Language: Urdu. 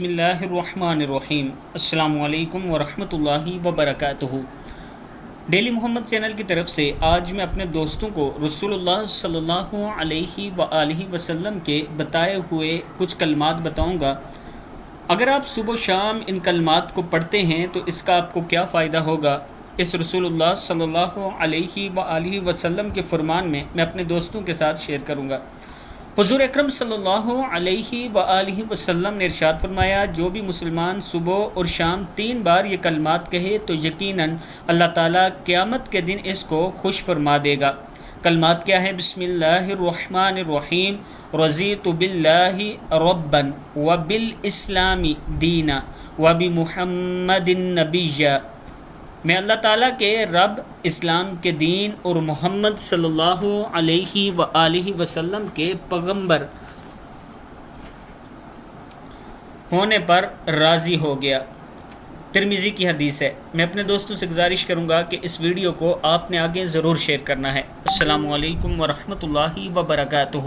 بسم اللہ الرحمن الرحیم۔ السلام علیکم ورحمۃ اللہ وبرکاتہ۔ ڈیلی محمد چینل کی طرف سے آج میں اپنے دوستوں کو رسول اللہ صلی اللہ علیہ وآلہ وسلم کے بتائے ہوئے کچھ کلمات بتاؤں گا۔ اگر آپ صبح و شام ان کلمات کو پڑھتے ہیں تو اس کا آپ کو کیا فائدہ ہوگا، اس رسول اللہ صلی اللہ علیہ وآلہ وسلم کے فرمان میں اپنے دوستوں کے ساتھ شیئر کروں گا۔ حضور اکرم صلی اللہ علیہ وآلہ وسلم نے ارشاد فرمایا، جو بھی مسلمان صبح اور شام 3 بار یہ کلمات کہے تو یقیناً اللہ تعالیٰ قیامت کے دن اس کو خوش فرما دے گا۔ کلمات کیا ہیں؟ بسم اللہ الرحمن الرحیم، رضیت باللہ ربا وبالاسلام دینا وبمحمد نبیا۔ میں اللہ تعالیٰ کے رب، اسلام کے دین اور محمد صلی اللہ علیہ وآلہ وسلم کے پیغمبر ہونے پر راضی ہو گیا۔ ترمذی کی حدیث ہے۔ میں اپنے دوستوں سے گزارش کروں گا کہ اس ویڈیو کو آپ نے آگے ضرور شیئر کرنا ہے۔ السلام علیکم ورحمۃ اللہ وبرکاتہ۔